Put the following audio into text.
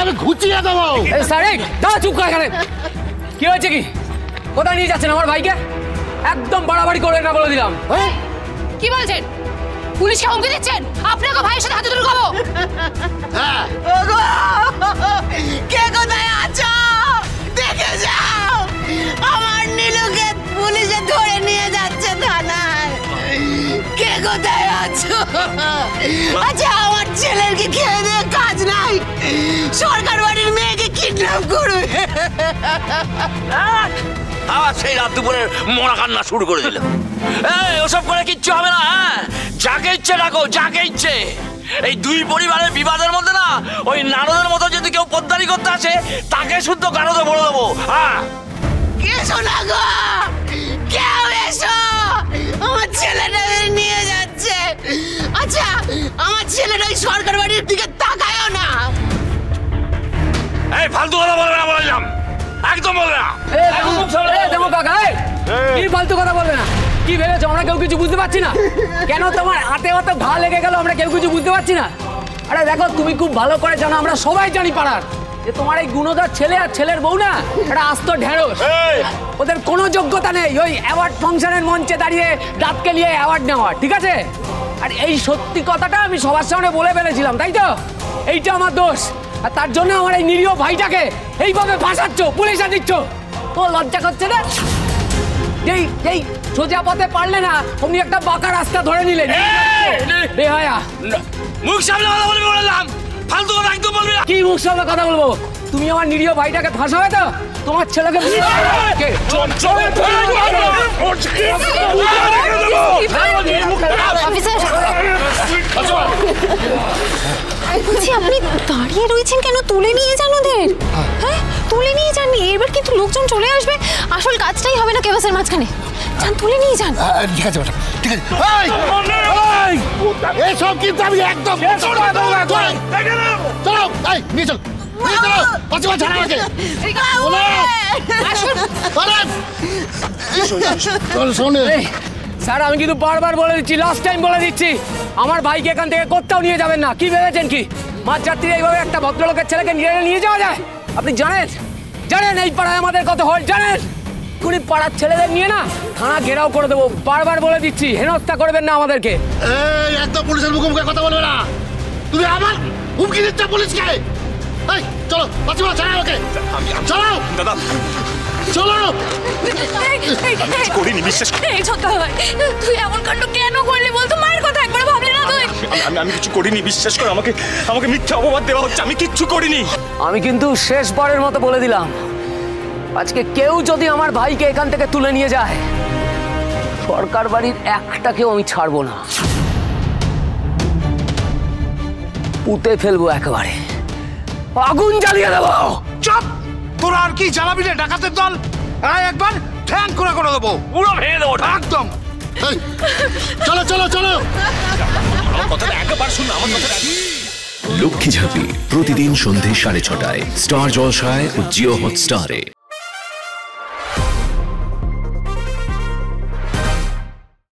আমি ঘুচিয়ে দেবো। চুপ করে এখানে। কি হয়েছে কি? কোথায় নিয়ে যাচ্ছেন আমার ভাইকে? একদম বাড়াবাড়ি করে না বলে দিলাম। কি বলছেন? পুলিশকে হুমকি দিচ্ছেন? আপনাকে ভাইয়ের সাথে হাতে ধরে খাবো। কে কোথায় আছো? দেখে যাও, আমার নীলুকে পুলিশে ধরে নিয়ে যাচ্ছে থানায়। কে কোথায় আছো? আচ্ছা, আমার ছেলের কি খেয়ে দিয়ে কাজ নাই? সরকার বাড়ির মেয়েকে কিডন্যাপ করবে। আবার সেই রাত দুপুরে মরা কান্না শুরু করে দিল। ওসব করে কিচ্ছু হবে না। যাকে ইচ্ছে ডাকো, যাকে ইচ্ছে। এই দুই পরিবারের বিবাদের মধ্যে না ওই নারদের মতো যদি কেউ পদ্মারি করতে আসে তাকে শুদ্ধ গারদে বলে দেবো। এসো না গো, কেউ এসো, আমার ছেলেটা নিয়ে যাচ্ছে। আচ্ছা, আমার ছেলেটা ওই সরকার বাড়ির দিকে তাকায়ও না। এই ফালতু কথা বলবে না বললাম, একদম বলবে না। দেখো কাকা, কি ফালতু কথা বলবে না? কি ভেবেছো আমরা কেউ কিছু বুঝতে পারছি না? কেন তোমার হাতে হাতে ঘা লেগে গেল আমরা কেউ কিছু বুঝতে পারছি না? আরে দেখো, তুমি খুব ভালো করে জানো, আমরা সবাই জানি পাড়ার, যে তোমার এই গুণধর ছেলে আর ছেলের বউ না এটা আস্ত ঢেঁড়স। ওদের কোনো যোগ্যতা নেই ওই অ্যাওয়ার্ড ফাংশনের মঞ্চে দাঁড়িয়ে দাঁতকে নিয়ে অ্যাওয়ার্ড নেওয়ার, ঠিক আছে? আর এই সত্যি কথাটা আমি সবার সামনে বলে ফেলেছিলাম, তাই তো? এইটা আমার দোষ, আর তার জন্য আমার এই নিরীহ ভাইটাকে এইভাবে ফাঁসাচ্ছ, পুলিশে দিচ্ছ। তো লজ্জা করছে না? এই সোজা পথে পারলে না অমনি একটা বাঁকা রাস্তা ধরে নিলেন। মুখ সামনে কথা বলবি বললাম, ফালতু কথা একদম বলবি না। কি মুখ সামনে কথা বলবো? তুমি আমার নিরীহ ভাইটাকে ফাঁসাবে তো? তোমার ছেলেকে বলছি, আপনি দাঁড়িয়ে রয়েছেন কেন? তুলে নিয়ে যান ওদের। হ্যাঁ, তুলে নিয়ে যান। এবার কিন্তু লোকজন চলে আসবে, আসল কাজটাই হবে না কেবাসের মাঝখানে। যান, তুলে নিয়ে যান। ঠিক আছে, ঠিক আছে। এসব কিন্তু আমি একদম চলো, নিয়ে চল, স্যার আমি কিন্তু বারবার বলে দিচ্ছি, লাস্ট টাইম বলে দিচ্ছি, আমার ভাইকে এখান থেকে কোথাও নিয়ে যাবেন না। কি ভেবেছেন কি মাঝরাত্রি এইভাবে একটা ভদ্রলোকের ছেলেকে নিয়ে যাওয়া যায়? আপনি জানেন এই পাড়ায় আমাদের কত হয় জানেন? কুড়ি পাড়ার ছেলেদের নিয়ে না থানা ঘেরাও করে দেবো। বারবার বলে দিচ্ছি, হেনস্থা করবেন না আমাদেরকে। একদম পুলিশের মুখোমুখি কথা বলবে না। তুমি আমার হুমকি দিচ্ছ পুলিশকে। চলো, চলো দাদা, চলো। করিনি, বিশ্বাস তুই এমন কাণ্ড কেন করলি বলতো? মায়ের কথা একবার ভাবলি না তুই? আমি কিছু করিনি, বিশ্বাস করো। আমাকে মিথ্যা অপবাদ দেওয়া হচ্ছে, আমি কিচ্ছু করিনি। আমি কিন্তু শেষবারের মতো বলে দিলাম, আজকে কেউ যদি আমার ভাইকে এখান থেকে তুলে নিয়ে যায়, সরকার বাড়ির একটাকেও আমি ছাড়বো না, পুঁতে ফেলবো একেবারে, আগুন জ্বালিয়ে দেবো। চুপ! তোরা আর কি জ্বালাবি রে ডাকাতের দল? একবার ঠ্যাং করে দেবো, পুরো ভেঙে দেবো একদম। চলো চলো চলো, আমার কথাটা একবার শুন, আমার কথাটা। লক্ষ্মী ঝাঁপি প্রতিদিন সন্ধ্যে 6:30টায় স্টার জলসায় ও জিও হটস্টারে।